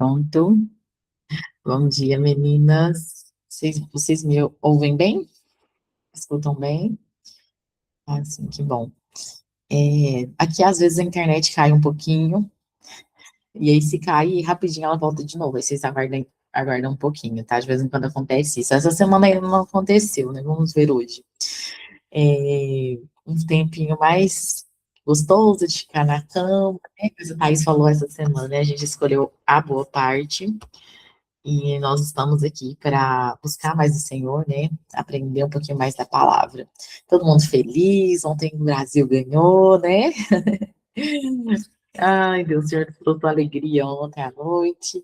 Pronto. Bom dia, meninas. Vocês me ouvem bem? Escutam bem? Ah, sim, que bom. Aqui, às vezes, a internet cai um pouquinho, e aí, se cair, rapidinho ela volta de novo. Aí vocês aguardam um pouquinho, tá? De vez em quando acontece isso. Essa semana ainda não aconteceu, né? Vamos ver hoje. Um tempinho mais gostoso de ficar na cama, né? Mas a Thaís falou essa semana, né? A gente escolheu a boa parte. E nós estamos aqui para buscar mais o Senhor, né? Aprender um pouquinho mais da palavra. Todo mundo feliz, ontem o Brasil ganhou, né? Ai, Deus, o Senhor trouxe alegria ontem à noite.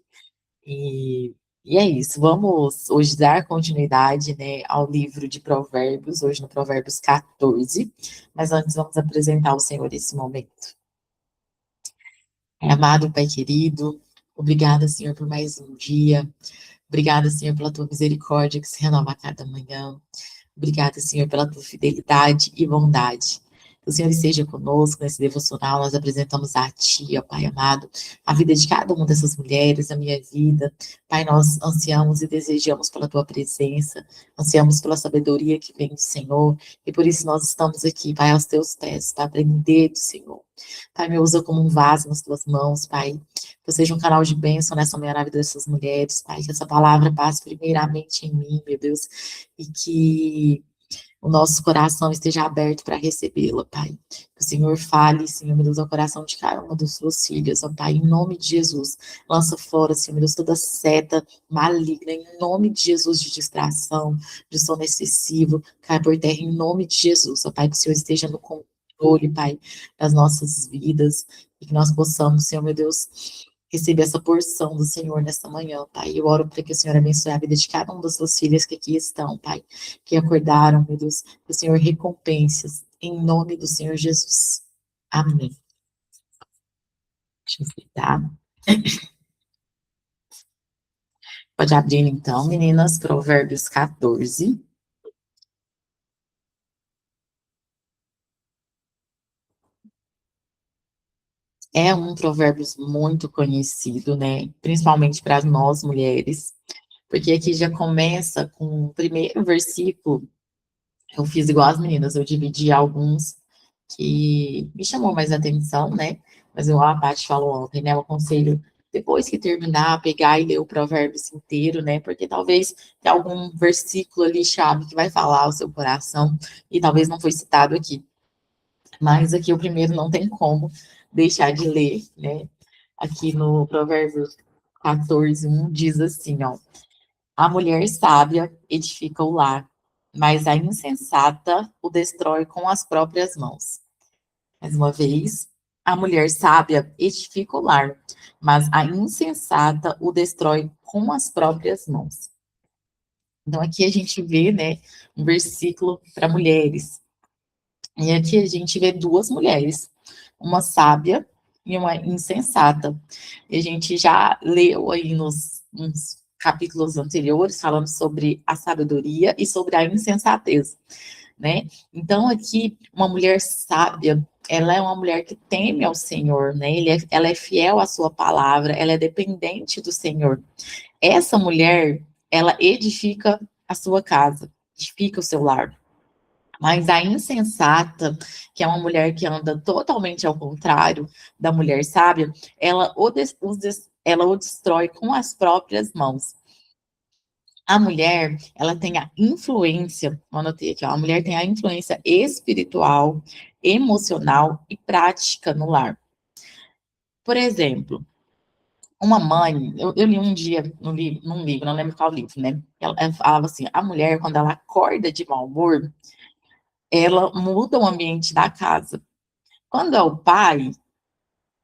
E, e é isso, vamos hoje dar continuidade, né, ao livro de Provérbios, hoje no Provérbios 14. Mas antes vamos apresentar ao Senhor esse momento. Amado Pai querido, obrigada, Senhor, por mais um dia. Obrigada, Senhor, pela tua misericórdia que se renova a cada manhã. Obrigada, Senhor, pela tua fidelidade e bondade. Que o Senhor esteja conosco nesse devocional. Nós apresentamos a Ti, ó Pai amado, a vida de cada uma dessas mulheres, a minha vida. Pai, nós ansiamos e desejamos pela Tua presença, ansiamos pela sabedoria que vem do Senhor, e por isso nós estamos aqui, Pai, aos Teus pés, para aprender do Senhor. Pai, me usa como um vaso nas Tuas mãos, Pai. Que eu seja um canal de bênção nessa manhã na vida dessas mulheres, Pai. Que essa palavra passe primeiramente em mim, meu Deus, e que o nosso coração esteja aberto para recebê-la, Pai. Que o Senhor fale, Senhor, meu Deus, ao coração de cada uma das suas filhas, ó Pai, em nome de Jesus. Lança fora, Senhor, meu Deus, toda seta maligna, em nome de Jesus, de distração, de sono excessivo, cai por terra, em nome de Jesus, ó Pai, que o Senhor esteja no controle, Pai, das nossas vidas, e que nós possamos, Senhor, meu Deus, receber essa porção do Senhor nesta manhã, Pai. Eu oro para que o Senhor abençoe a vida de cada uma das suas filhas que aqui estão, Pai, que acordaram, meu Deus, que o Senhor recompense em nome do Senhor Jesus. Amém. Deixa eu cuidar. Pode abrir então, meninas, Provérbios 14. É um provérbios muito conhecido, né? Principalmente para nós mulheres, porque aqui já começa com o primeiro versículo. Eu fiz igual as meninas, eu dividi alguns que me chamou mais atenção, né? Mas igual a Paty falou ontem, né? Eu aconselho, depois que terminar, pegar e ler o Provérbios inteiro, né? Porque talvez tenha algum versículo ali chave que vai falar ao seu coração e talvez não foi citado aqui. Mas aqui o primeiro não tem como deixar de ler, né? Aqui no Provérbios 14, 1 diz assim, ó. A mulher sábia edifica o lar, mas a insensata o destrói com as próprias mãos. Mais uma vez, a mulher sábia edifica o lar, mas a insensata o destrói com as próprias mãos. Então, aqui a gente vê, né, um versículo para mulheres. E aqui a gente vê duas mulheres, uma sábia e uma insensata. E a gente já leu aí nos capítulos anteriores, falando sobre a sabedoria e sobre a insensatez, né? Então, aqui, uma mulher sábia, ela é uma mulher que teme ao Senhor, né? Ela é fiel à sua palavra, ela é dependente do Senhor. Essa mulher, ela edifica a sua casa, edifica o seu lar. Mas a insensata, que é uma mulher que anda totalmente ao contrário da mulher sábia, ela o destrói com as próprias mãos. A mulher, ela tem a influência, eu anotei aqui, ó, a mulher tem a influência espiritual, emocional e prática no lar. Por exemplo, uma mãe, eu li um dia num livro, não lembro qual livro, né? Ela falava assim: a mulher, quando ela acorda de mau humor, ela muda o ambiente da casa. Quando é o pai,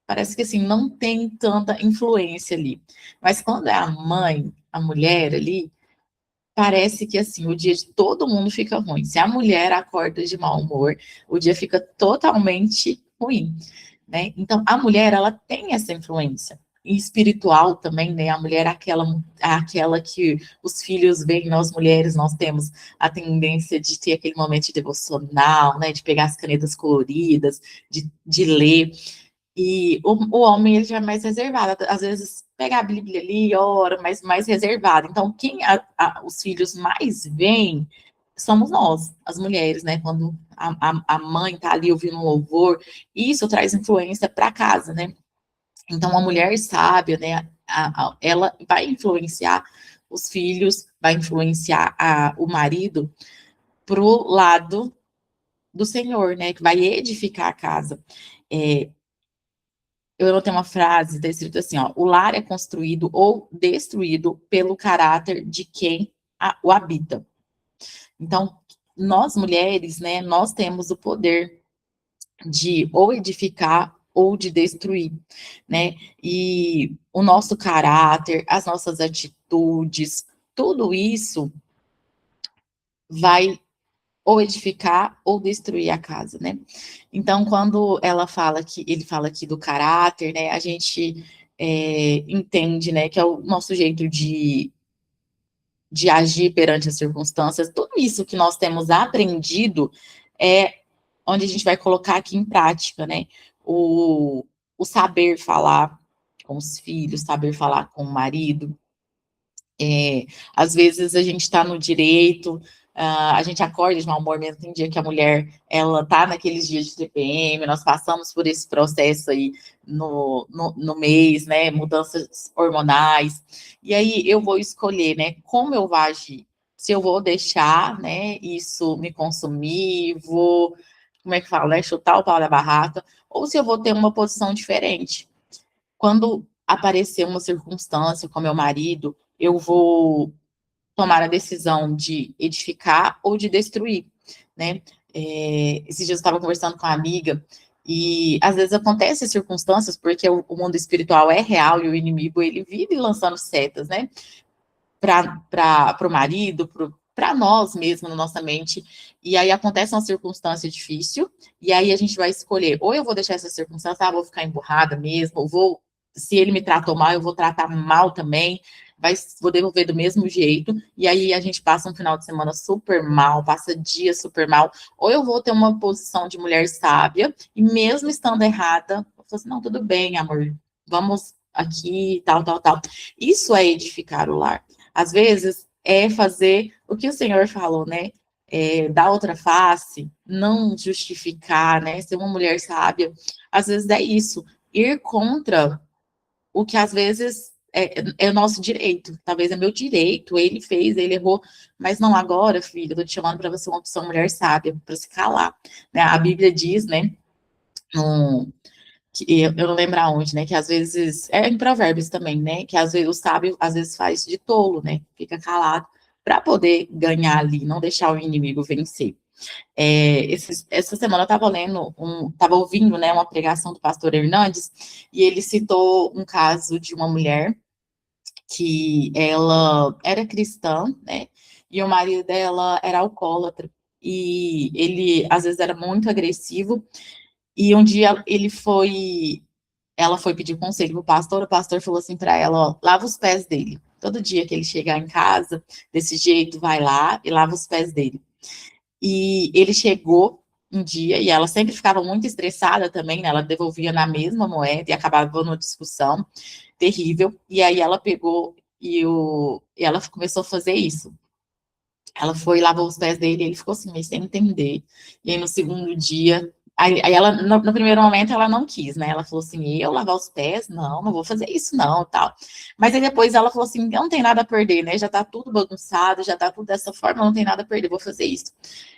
parece que assim, não tem tanta influência ali. Mas quando é a mãe, a mulher ali, parece que assim, o dia de todo mundo fica ruim. Se a mulher acorda de mau humor, o dia fica totalmente ruim, né? Então, a mulher, ela tem essa influência. E espiritual também, né? A mulher é aquela que os filhos veem nós mulheres, nós temos a tendência de ter aquele momento de devocional, né? De pegar as canetas coloridas, de ler. E o homem, ele já é mais reservado. Às vezes, pega a Bíblia ali, ora, mas mais reservado. Então, quem os filhos mais veem somos nós, as mulheres, né? Quando a mãe tá ali ouvindo um louvor, isso traz influência para casa, né? Então, a mulher sábia, né? Ela vai influenciar os filhos, vai influenciar o marido pro lado do Senhor, né? Que vai edificar a casa. Eu tenho uma frase descrita assim, ó: o lar é construído ou destruído pelo caráter de quem o habita. Então, nós mulheres, né, nós temos o poder de ou edificar ou de destruir, né? E o nosso caráter, as nossas atitudes, tudo isso vai ou edificar ou destruir a casa, né? Então, quando ele fala aqui do caráter, né, a gente entende, né, que é o nosso jeito de agir perante as circunstâncias, tudo isso que nós temos aprendido é onde a gente vai colocar aqui em prática, né? O saber falar com os filhos, saber falar com o marido. Às vezes a gente está no direito, a gente acorda de mau humor mesmo, tem dia que a mulher, ela tá naqueles dias de TPM, nós passamos por esse processo aí no mês, né, mudanças hormonais, e aí eu vou escolher, né, como eu vou agir, se eu vou deixar, né, isso me consumir, vou, como é que fala, né, chutar o pau da barraca, ou se eu vou ter uma posição diferente. Quando aparecer uma circunstância com meu marido, eu vou tomar a decisão de edificar ou de destruir, né? Esses dias eu estava conversando com uma amiga e às vezes acontecem circunstâncias porque o mundo espiritual é real e o inimigo ele vive lançando setas, né? Para o marido, para nós mesmos, na nossa mente. E aí acontece uma circunstância difícil, e aí a gente vai escolher, ou eu vou deixar essa circunstância, vou ficar emburrada mesmo, ou vou, se ele me tratou mal, eu vou tratar mal também, vou devolver do mesmo jeito, e aí a gente passa um final de semana super mal, passa dias super mal, ou eu vou ter uma posição de mulher sábia, e mesmo estando errada, eu falo assim, não, tudo bem, amor, vamos aqui, tal, tal, tal. Isso é edificar o lar. Às vezes, é fazer o que o Senhor falou, né? Dar outra face, não justificar, né? Ser uma mulher sábia. Às vezes é isso, ir contra o que às vezes é o nosso direito. Talvez é meu direito, ele fez, ele errou, mas não agora, filho, eu tô te chamando para você uma pessoa mulher sábia, para se calar. Né? A Bíblia diz, né? Um, que eu não lembro aonde, né? Que às vezes, em Provérbios também, né? Que às vezes o sábio às vezes faz de tolo, né? Fica calado para poder ganhar ali, não deixar o inimigo vencer. Essa semana eu estava estava ouvindo, né, uma pregação do pastor Hernandes, e ele citou um caso de uma mulher que ela era cristã, né? E o marido dela era alcoólatra. E ele, às vezes, era muito agressivo. E um dia ela foi pedir conselho pro pastor, o pastor falou assim para ela, ó, lava os pés dele. Todo dia que ele chegar em casa, desse jeito, vai lá e lava os pés dele. E ele chegou um dia, e ela sempre ficava muito estressada também, né? Ela devolvia na mesma moeda e acabava numa discussão terrível. E aí ela pegou e ela começou a fazer isso. Ela foi, lavou os pés dele, e ele ficou assim, meio sem entender. E aí, no segundo dia, aí ela, no primeiro momento, ela não quis, né? Ela falou assim, eu lavar os pés? Não, não vou fazer isso, não, tal. Mas aí depois ela falou assim, eu não tem nada a perder, né? Já tá tudo bagunçado, já tá tudo dessa forma, não tem nada a perder, vou fazer isso.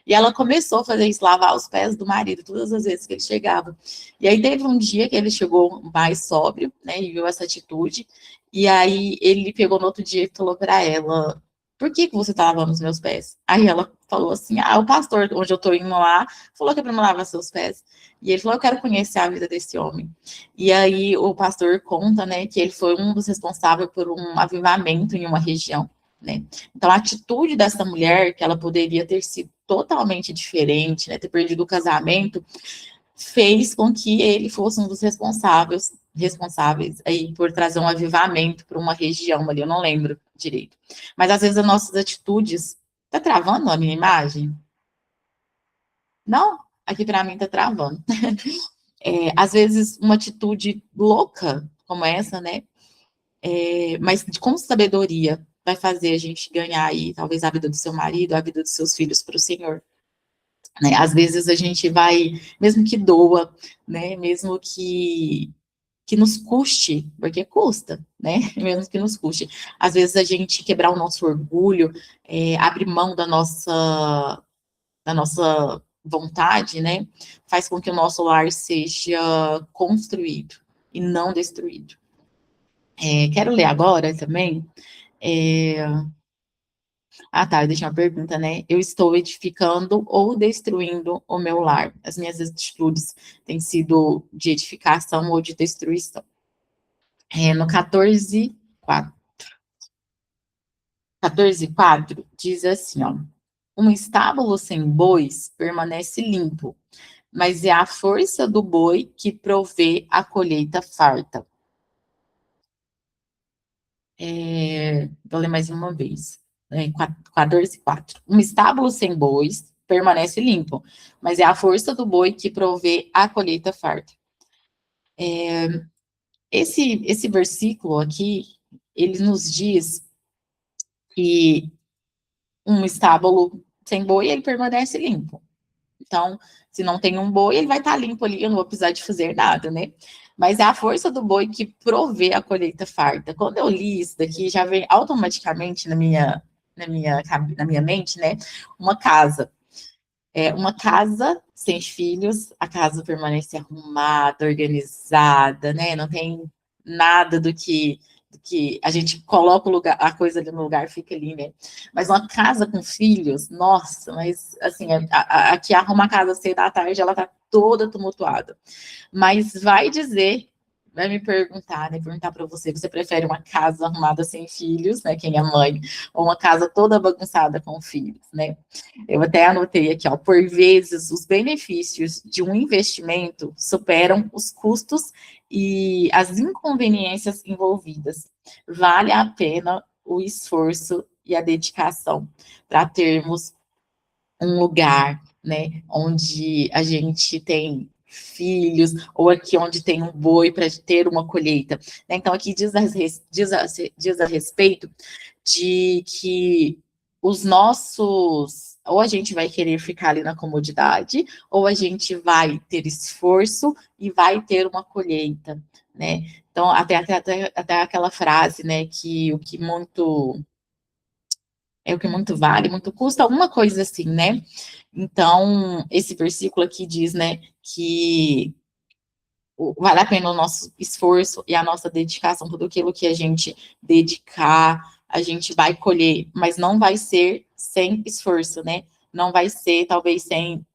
E ela começou a fazer isso, lavar os pés do marido, todas as vezes que ele chegava. E aí teve um dia que ele chegou mais sóbrio, né? E viu essa atitude. E aí ele pegou no outro dia e falou para ela, por que que você tá lavando os meus pés? Aí ela falou assim, o pastor, onde eu tô indo lá, falou que é pra me lavar seus pés. E ele falou, eu quero conhecer a vida desse homem. E aí o pastor conta, né, que ele foi um dos responsáveis por um avivamento em uma região, né. Então a atitude dessa mulher, que ela poderia ter sido totalmente diferente, né, ter perdido o casamento, fez com que ele fosse um dos responsáveis aí por trazer um avivamento para uma região ali, eu não lembro direito. Mas às vezes as nossas atitudes, tá travando a minha imagem? Não? Aqui para mim tá travando. Às vezes uma atitude louca como essa, né? mas com sabedoria vai fazer a gente ganhar aí, talvez, a vida do seu marido, a vida dos seus filhos para o Senhor. Né? Às vezes a gente vai, mesmo que doa, né? Mesmo que nos custe, porque custa, né? Mesmo que nos custe. Às vezes a gente quebrar o nosso orgulho, abrir mão da nossa vontade, né? Faz com que o nosso lar seja construído e não destruído. Quero ler agora também. Tá, deixa uma pergunta, né? Eu estou edificando ou destruindo o meu lar? As minhas atitudes têm sido de edificação ou de destruição? No 14:4 diz assim, ó. Um estábulo sem bois permanece limpo, mas é a força do boi que provê a colheita farta. Vou ler mais uma vez. 14:4. Um estábulo sem bois permanece limpo, mas é a força do boi que provê a colheita farta. Esse versículo aqui, ele nos diz que um estábulo sem boi, ele permanece limpo. Então, se não tem um boi, ele vai estar limpo ali, eu não vou precisar de fazer nada, né? Mas é a força do boi que provê a colheita farta. Quando eu li isso daqui, já vem automaticamente na minha mente, né? Uma casa. Uma casa sem filhos, a casa permanece arrumada, organizada, né? Não tem nada do que a gente coloca a coisa ali no lugar, fica ali, né? Mas uma casa com filhos, nossa, mas assim, aqui arruma a casa às 6 da tarde, ela tá toda tumultuada. Mas vai me perguntar, né? Perguntar para você, você prefere uma casa arrumada sem filhos, né? Quem é mãe, ou uma casa toda bagunçada com filhos, né? Eu até anotei aqui, ó, por vezes os benefícios de um investimento superam os custos e as inconveniências envolvidas. Vale a pena o esforço e a dedicação para termos um lugar, né, onde a gente tem filhos, ou aqui onde tem um boi para ter uma colheita. Então, aqui diz a respeito de que os nossos, ou a gente vai querer ficar ali na comodidade, ou a gente vai ter esforço e vai ter uma colheita, né? Então, até aquela frase, né, que o que muito vale, muito custa, alguma coisa assim, né? Então, esse versículo aqui diz, né, que vale a pena o nosso esforço e a nossa dedicação, tudo aquilo que a gente dedicar, a gente vai colher, mas não vai ser sem esforço, né? Não vai ser, talvez, sem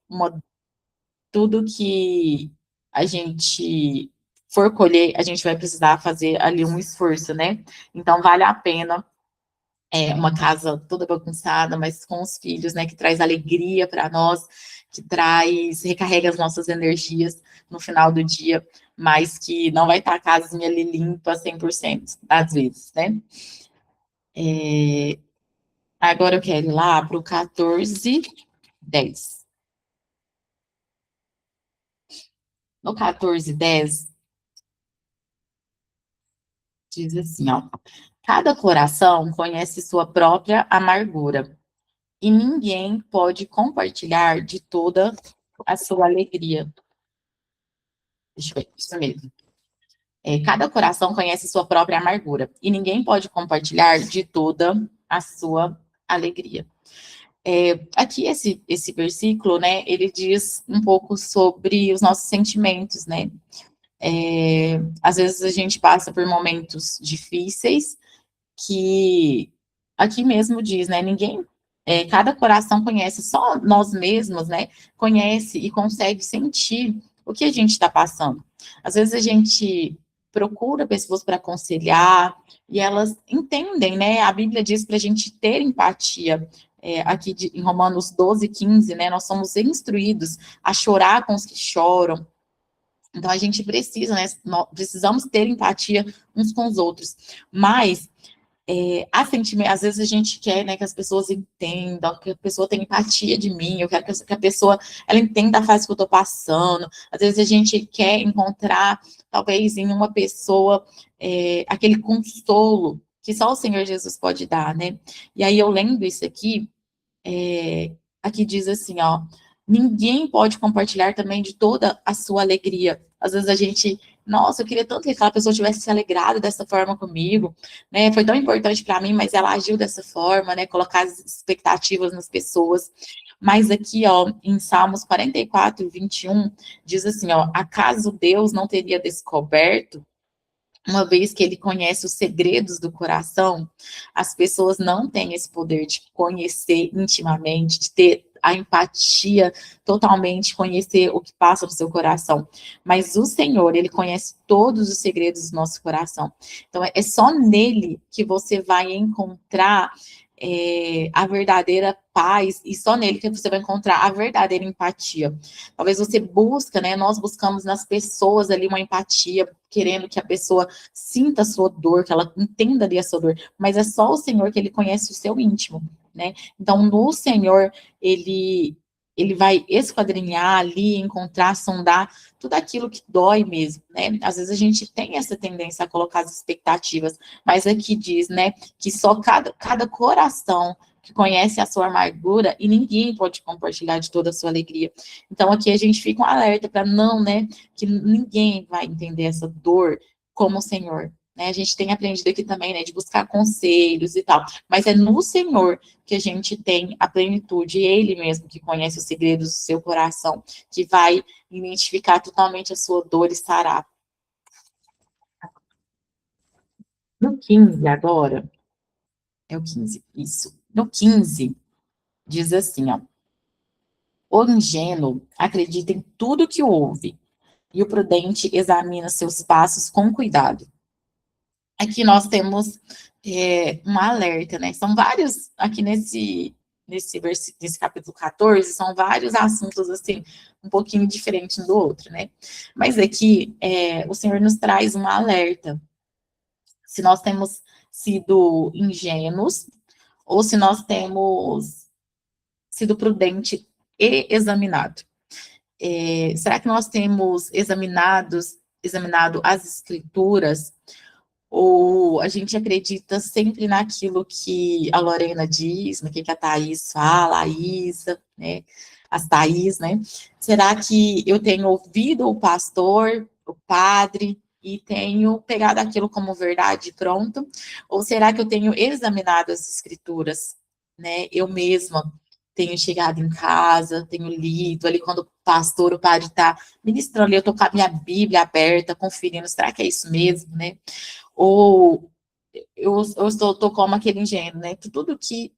tudo que a gente for colher, a gente vai precisar fazer ali um esforço, né? Então, vale a pena uma casa toda bagunçada, mas com os filhos, né, que traz alegria para nós, que recarrega as nossas energias no final do dia, mas que não vai estar a casinha ali limpa 100% às vezes, né? Agora eu quero ir lá para o 14:10. No 14:10, diz assim, ó, cada coração conhece sua própria amargura, e ninguém pode compartilhar de toda a sua alegria. Deixa eu ver, isso mesmo. Cada coração conhece sua própria amargura, e ninguém pode compartilhar de toda a sua alegria. Aqui, esse versículo, né, ele diz um pouco sobre os nossos sentimentos, né? Às vezes a gente passa por momentos difíceis, que aqui mesmo diz, né? Cada coração conhece, só nós mesmos, né? Conhece e consegue sentir o que a gente está passando. Às vezes a gente procura pessoas para aconselhar e elas entendem, né? A Bíblia diz para a gente ter empatia. Aqui em Romanos 12:15, né? Nós somos instruídos a chorar com os que choram. Então a gente precisa, né? Nós precisamos ter empatia uns com os outros. Mas há sentimento, às vezes a gente quer, né, que as pessoas entendam, que a pessoa tenha empatia de mim, eu quero que a pessoa, ela entenda a fase que eu estou passando. Às vezes a gente quer encontrar, talvez, em uma pessoa, aquele consolo que só o Senhor Jesus pode dar, né? E aí eu lendo isso aqui, é, aqui diz assim, ó, ninguém pode compartilhar também de toda a sua alegria. Às vezes a gente, nossa, eu queria tanto que aquela pessoa tivesse se alegrado dessa forma comigo, né? Foi tão importante para mim, mas ela agiu dessa forma, né? Colocar as expectativas nas pessoas. Mas aqui, ó, em Salmos 44, 21, diz assim, ó, acaso Deus não teria descoberto, uma vez que ele conhece os segredos do coração? As pessoas não têm esse poder de conhecer intimamente, de ter a empatia totalmente, conhecer o que passa no seu coração. Mas o Senhor, ele conhece todos os segredos do nosso coração. Então, é só nele que você vai encontrar a verdadeira paz, e só nele que você vai encontrar a verdadeira empatia. Talvez você busca, né? Nós buscamos nas pessoas ali uma empatia, querendo que a pessoa sinta a sua dor, que ela entenda ali a sua dor, mas é só o Senhor que ele conhece o seu íntimo, né? Então, no Senhor, ele vai esquadrinhar ali, encontrar, sondar tudo aquilo que dói mesmo, né? Às vezes a gente tem essa tendência a colocar as expectativas, mas aqui diz, né, que só cada coração que conhece a sua amargura e ninguém pode compartilhar de toda a sua alegria. Então aqui a gente fica um alerta para não, né, que ninguém vai entender essa dor como o Senhor. Né? A gente tem aprendido aqui também, né, de buscar conselhos e tal, mas é no Senhor que a gente tem a plenitude, Ele mesmo que conhece os segredos do seu coração, que vai identificar totalmente a sua dor e sarar. No 15 agora, é o 15, isso. No 15, diz assim, ó, o ingênuo acredita em tudo que ouve, e o prudente examina seus passos com cuidado. Aqui nós temos um alerta, né? São vários, aqui nesse capítulo 14, são vários assuntos, assim, um pouquinho diferentes um do outro, né? Mas aqui, o Senhor nos traz um alerta. Se nós temos sido ingênuos, ou se nós temos sido prudente e examinado. Será que nós temos examinado as escrituras, ou a gente acredita sempre naquilo que a Lorena diz, naquilo que a Thaís fala, a Isa, né? As Thaís, né? Será que eu tenho ouvido o pastor, o padre, e tenho pegado aquilo como verdade pronto? Ou será que eu tenho examinado as escrituras, né? Eu mesma tenho chegado em casa, tenho lido ali quando o pastor, o padre está ministrando ali, eu estou com a minha Bíblia aberta, conferindo, será que é isso mesmo, né? Ou eu estou como aquele ingênuo, né? Tudo que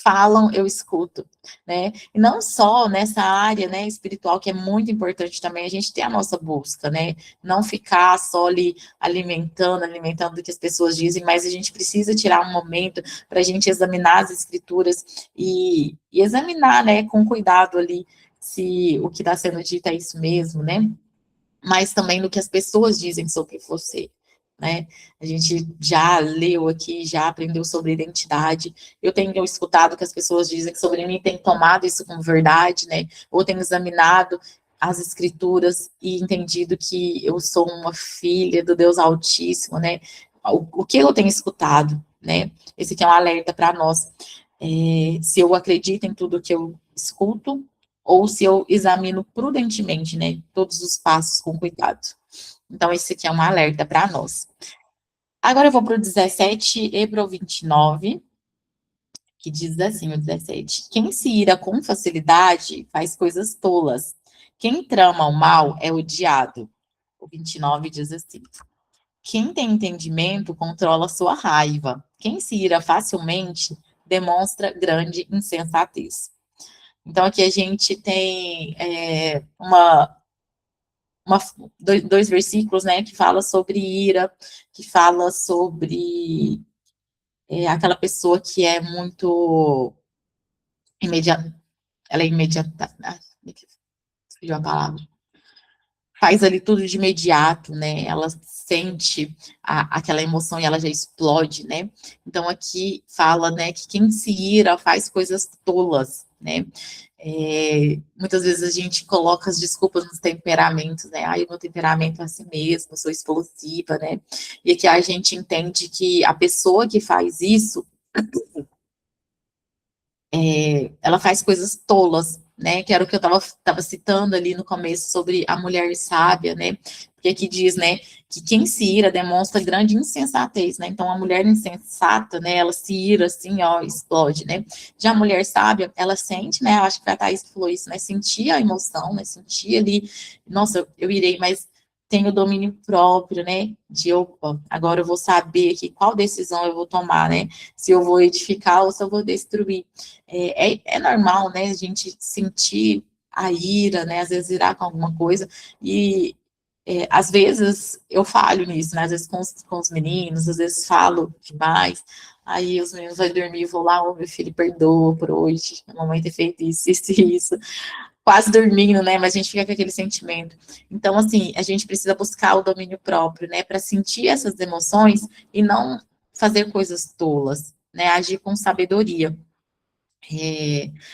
falam, eu escuto, né? E não só nessa área, né, espiritual, que é muito importante também, a gente ter a nossa busca, né? Não ficar só ali alimentando o que as pessoas dizem, mas a gente precisa tirar um momento para a gente examinar as escrituras e examinar, né, com cuidado ali, se o que está sendo dito é isso mesmo, né? Mas também no que as pessoas dizem sobre você, né? A gente já leu aqui, já aprendeu sobre identidade. Eu tenho escutado que as pessoas dizem sobre mim, tenho tomado isso como verdade, né? Ou tenho examinado as escrituras e entendido que eu sou uma filha do Deus Altíssimo, né? O que eu tenho escutado, né? Esse aqui é um alerta para nós. Se eu acredito em tudo que eu escuto, ou se eu examino prudentemente, né, todos os passos com cuidado. Então, esse aqui é um alerta para nós. Agora eu vou para o 17 e para o 29, que diz assim, o 17. Quem se ira com facilidade faz coisas tolas. Quem trama o mal é odiado. O 29 diz assim. Quem tem entendimento controla sua raiva. Quem se ira facilmente demonstra grande insensatez. Então, aqui a gente tem uma, dois versículos, né, que fala sobre ira, que fala sobre aquela pessoa que é muito imediata, ela é imediata, fugiu a palavra, faz ali tudo de imediato, né? Ela sente aquela emoção e ela já explode, né? Então aqui fala, né, que quem se ira faz coisas tolas, né? Muitas vezes a gente coloca as desculpas nos temperamentos, né? Ai, o meu temperamento é assim mesmo, eu sou explosiva, né? E aqui a gente entende que a pessoa que faz isso ela faz coisas tolas, né? Que era o que eu estava citando ali no começo sobre a mulher sábia, né? Porque aqui diz, né, que quem se ira demonstra grande insensatez, né? Então a mulher insensata, né, ela se ira assim, ó, explode, né? Já a mulher sábia, ela sente, né? Acho que a Thaís falou isso, né? Sentia a emoção, né? Sentia ali, nossa, eu irei, mas tem o domínio próprio, né? De opa, agora eu vou saber aqui qual decisão eu vou tomar, né? Se eu vou edificar ou se eu vou destruir. É normal, né, a gente sentir a ira, né, às vezes irar com alguma coisa, e às vezes eu falho nisso, né, às vezes com os meninos, às vezes falo demais, aí os meninos vão dormir e vou lá, ô meu filho, perdoa por hoje, a mamãe ter feito isso, isso, quase dormindo, né, mas a gente fica com aquele sentimento. Então, assim, a gente precisa buscar o domínio próprio, né, para sentir essas emoções e não fazer coisas tolas, né, agir com sabedoria.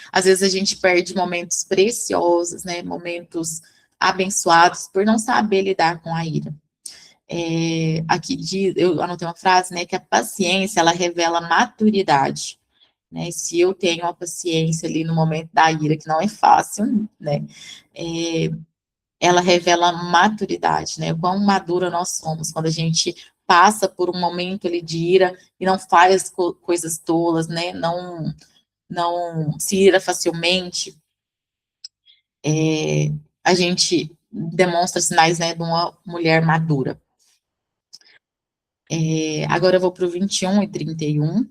Às vezes a gente perde momentos preciosos, né, momentos abençoados por não saber lidar com a ira. Aqui diz, eu anotei uma frase, né, que a paciência, ela revela maturidade, né, se eu tenho a paciência ali no momento da ira, que não é fácil, né, é, ela revela maturidade, né, o quão madura nós somos, quando a gente passa por um momento ali de ira e não faz coisas tolas, né, não se ira facilmente, a gente demonstra sinais, né, de uma mulher madura. Agora eu vou para o 21 e 31.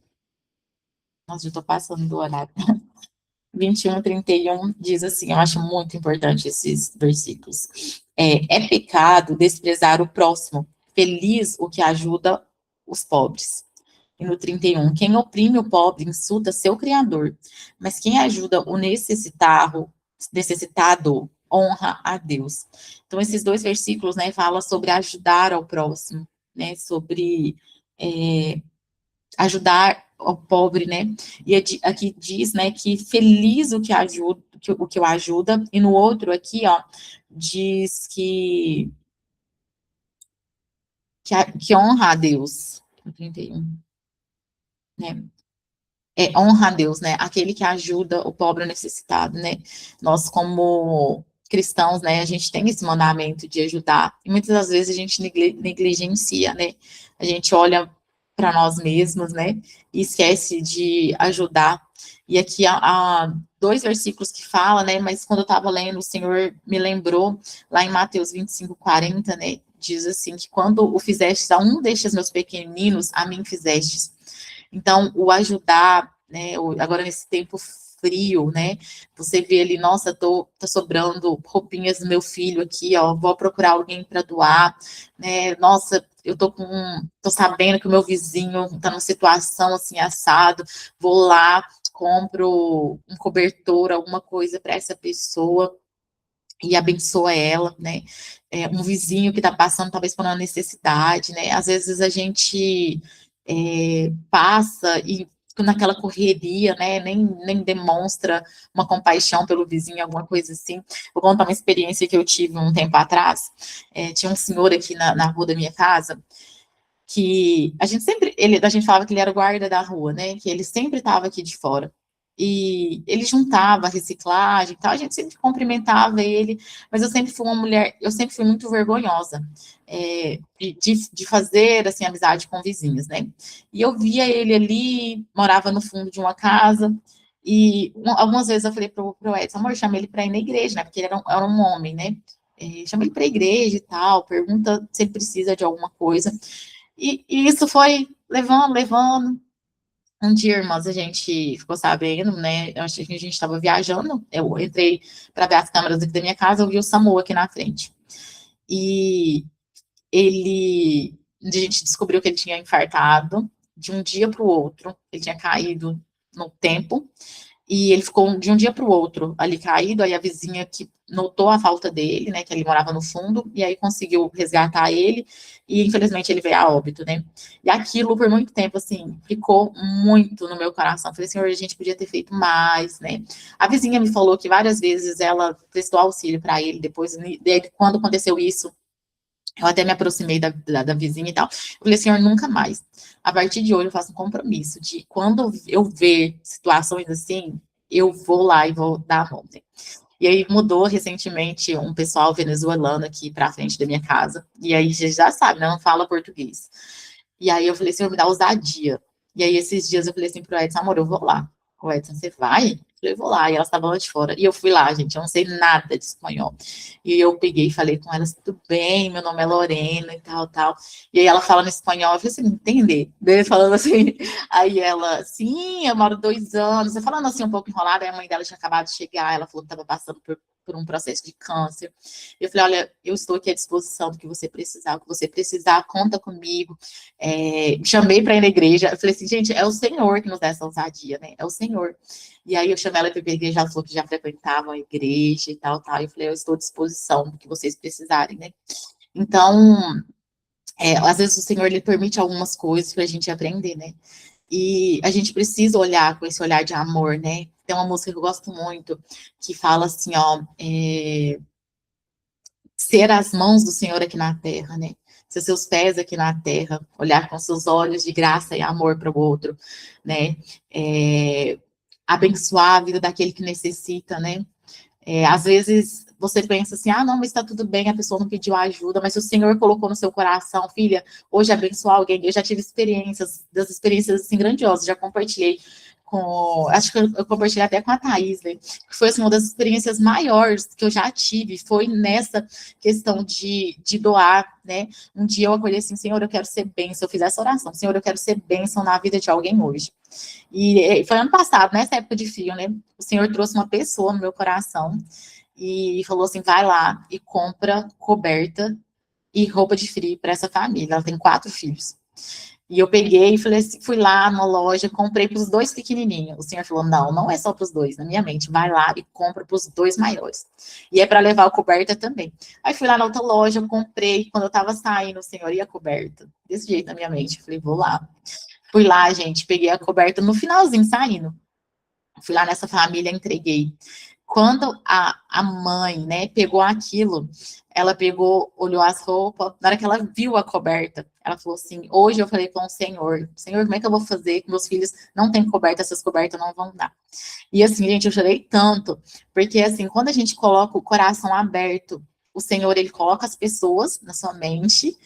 Nossa, já estou passando do horário. 21 e 31 diz assim, eu acho muito importante esses versículos. É pecado desprezar o próximo, feliz o que ajuda os pobres. E no 31, quem oprime o pobre insulta seu Criador, mas quem ajuda o necessitado honra a Deus. Então, esses dois versículos, né, falam sobre ajudar ao próximo, né, sobre ajudar o pobre, né, e aqui diz, né, que feliz o que ajuda, o que o ajuda, e no outro aqui, ó, diz que honra a Deus, no 31, né, honra a Deus, né? Aquele que ajuda o pobre necessitado, né? Nós, como cristãos, né, a gente tem esse mandamento de ajudar, e muitas das vezes a gente negligencia, né? A gente olha para nós mesmos, né, e esquece de ajudar. E aqui há dois versículos que fala, né, mas quando eu estava lendo, o Senhor me lembrou, lá em Mateus 25:40, né, diz assim, que quando o fizestes a um destes meus pequeninos, a mim fizestes. Então, o ajudar, né, agora nesse tempo frio, né, você vê ali, nossa, tá sobrando roupinhas do meu filho aqui, ó, vou procurar alguém para doar, né, nossa, tô sabendo que o meu vizinho tá numa situação assim, assado, vou lá, compro um cobertor, alguma coisa para essa pessoa, e abençoa ela, né? Um vizinho que está passando talvez por uma necessidade, né? Às vezes a gente passa e naquela correria, né? Nem demonstra uma compaixão pelo vizinho, alguma coisa assim. Vou contar uma experiência que eu tive um tempo atrás. Tinha um senhor aqui na rua da minha casa que a gente falava que ele era o guarda da rua, né? Que ele sempre estava aqui de fora. E ele juntava reciclagem e tal, a gente sempre cumprimentava ele, mas eu sempre fui muito vergonhosa de fazer, assim, amizade com vizinhos, né? E eu via ele ali, morava no fundo de uma casa, e algumas vezes eu falei pro Edson, amor, chama ele para ir na igreja, né? Porque ele era um homem, né? Chama ele para a igreja e tal, pergunta se ele precisa de alguma coisa. E isso foi levando. Um dia, irmãs, a gente ficou sabendo, né? Eu achei que a gente estava viajando. Eu entrei para ver as câmeras aqui da minha casa, eu vi o SAMU aqui na frente. E a gente descobriu que ele tinha infartado de um dia para o outro, ele tinha caído no tempo, e ele ficou de um dia para o outro ali caído, aí a vizinha que notou a falta dele, né, que ele morava no fundo, e aí conseguiu resgatar ele, e infelizmente ele veio a óbito, né, e aquilo por muito tempo, assim, ficou muito no meu coração, falei, senhor, a gente podia ter feito mais, né, a vizinha me falou que várias vezes ela prestou auxílio para ele, depois, quando aconteceu isso, eu até me aproximei da vizinha e tal. Eu falei, senhor, nunca mais. A partir de hoje, eu faço um compromisso de quando eu ver situações assim, eu vou lá e vou dar a mão. Né? E aí mudou recentemente um pessoal venezuelano aqui para frente da minha casa. E aí você já sabe, né? Não fala português. E aí eu falei, senhor, me dá ousadia. E aí esses dias eu falei assim pro Edson, amor, eu vou lá. O Edson, você vai? Eu falei, eu vou lá. E elas estavam lá de fora. E eu fui lá, gente, eu não sei nada de espanhol. E eu peguei e falei com elas, tudo bem, meu nome é Lorena e tal, tal. E aí ela falando espanhol, eu falei assim, entender. Daí falando assim, aí ela, sim, eu moro 2 anos. Eu falando assim, um pouco enrolada, aí a mãe dela tinha acabado de chegar, ela falou que estava passando por um processo de câncer. Eu falei, olha, eu estou aqui à disposição do que você precisar, o que você precisar, conta comigo. Chamei para ir na igreja, eu falei assim, gente, é o Senhor que nos dá essa ousadia, né? É o Senhor. E aí eu chamei ela para ir para a igreja, ela falou que já frequentava a igreja e tal, tal. E eu falei, eu estou à disposição do que vocês precisarem, né? Então, às vezes o Senhor, ele permite algumas coisas para a gente aprender, né? E a gente precisa olhar com esse olhar de amor, né? Tem uma música que eu gosto muito, que fala assim, ó, ser as mãos do Senhor aqui na terra, né? Ser seus pés aqui na terra, olhar com seus olhos de graça e amor para o outro, né? Abençoar a vida daquele que necessita, né? Às vezes você pensa assim, ah, não, mas está tudo bem, a pessoa não pediu ajuda, mas se o Senhor colocou no seu coração, filha, hoje abençoar alguém, eu já tive experiências, das experiências assim grandiosas, já compartilhei acho que eu compartilhei até com a Thaís, né, que foi assim, uma das experiências maiores que eu já tive, foi nessa questão de doar, né, um dia eu acordei assim, Senhor, eu quero ser bênção, eu fiz essa oração, Senhor, eu quero ser bênção na vida de alguém hoje, e foi ano passado, nessa época de frio, né, o Senhor trouxe uma pessoa no meu coração, e falou assim, vai lá e compra coberta e roupa de frio para essa família, ela tem 4 filhos. E eu peguei e falei assim, fui lá na loja, comprei para os 2 pequenininhos. O senhor falou, não, não é só para os 2, na minha mente, vai lá e compra para os 2 maiores. E é para levar a coberta também. Aí fui lá na outra loja, comprei, quando eu estava saindo, o senhor, e a coberta? Desse jeito na minha mente, falei, vou lá. Fui lá, gente, peguei a coberta no finalzinho, saindo. Fui lá nessa família, entreguei. Quando a mãe, né, pegou aquilo, ela pegou, olhou as roupas, na hora que ela viu a coberta, ela falou assim, hoje eu falei com o Senhor, Senhor, como é que eu vou fazer que meus filhos não têm coberta, essas cobertas não vão dar. E assim, gente, eu chorei tanto, porque assim, quando a gente coloca o coração aberto, o Senhor, ele coloca as pessoas na sua mente,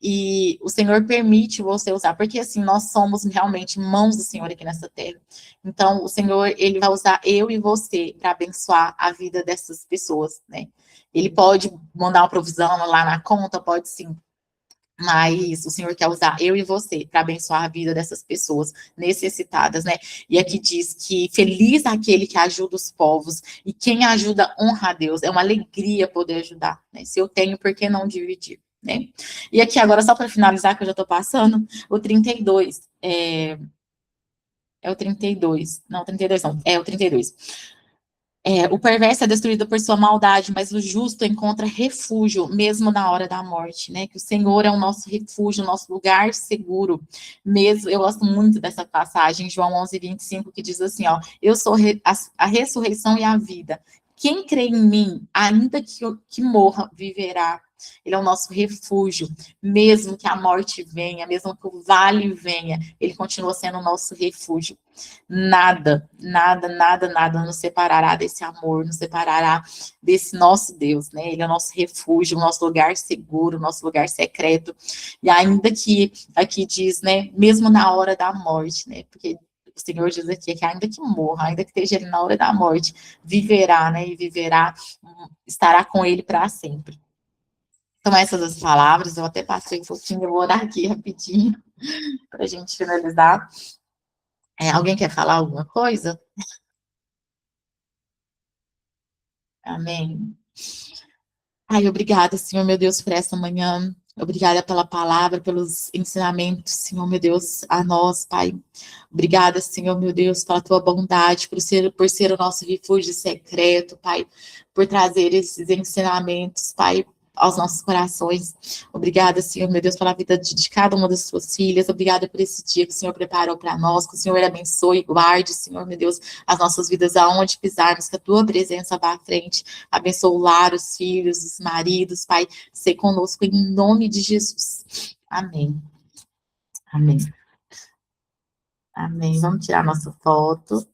e o Senhor permite você usar, porque assim, nós somos realmente mãos do Senhor aqui nessa terra. Então, o Senhor, ele vai usar eu e você para abençoar a vida dessas pessoas, né? Ele pode mandar uma provisão lá na conta, pode sim, mas o Senhor quer usar eu e você para abençoar a vida dessas pessoas necessitadas, né? E aqui diz que feliz aquele que ajuda os povos, e quem ajuda honra a Deus. É uma alegria poder ajudar, né? Se eu tenho, por que não dividir, né? E aqui agora, só para finalizar, que eu já estou passando, o 32, é o 32, não, 32 não, é o 32. O perverso é destruído por sua maldade, mas o justo encontra refúgio, mesmo na hora da morte, né? Que o Senhor é o nosso refúgio, o nosso lugar seguro, mesmo. Eu gosto muito dessa passagem, João 11:25, que diz assim, ó, eu sou a ressurreição e a vida. Quem crê em mim, ainda que morra, viverá. Ele é o nosso refúgio, mesmo que a morte venha, mesmo que o vale venha, ele continua sendo o nosso refúgio. Nada, nada, nada, nada nos separará desse amor, nos separará desse nosso Deus, né? Ele é o nosso refúgio, o nosso lugar seguro, o nosso lugar secreto. E ainda que aqui diz, né, mesmo na hora da morte, né? Porque o Senhor diz aqui que ainda que morra, ainda que esteja ali na hora da morte, viverá, né? E viverá, estará com ele para sempre. São essas as palavras, eu até passei um pouquinho, eu vou orar aqui rapidinho para a gente finalizar. Alguém quer falar alguma coisa? Amém. Ai, obrigada, Senhor, meu Deus, por essa manhã. Obrigada pela palavra, pelos ensinamentos, Senhor, meu Deus, a nós, Pai. Obrigada, Senhor, meu Deus, pela tua bondade, por ser o nosso refúgio secreto, Pai, por trazer esses ensinamentos, Pai, aos nossos corações. Obrigada, Senhor, meu Deus, pela vida de cada uma das suas filhas. Obrigada por esse dia que o Senhor preparou para nós, que o Senhor abençoe e guarde, Senhor, meu Deus, as nossas vidas aonde pisarmos, que a tua presença vá à frente. Abençoa o lar, os filhos, os maridos, Pai, ser conosco em nome de Jesus. Amém. Amém. Amém. Vamos tirar nossa foto.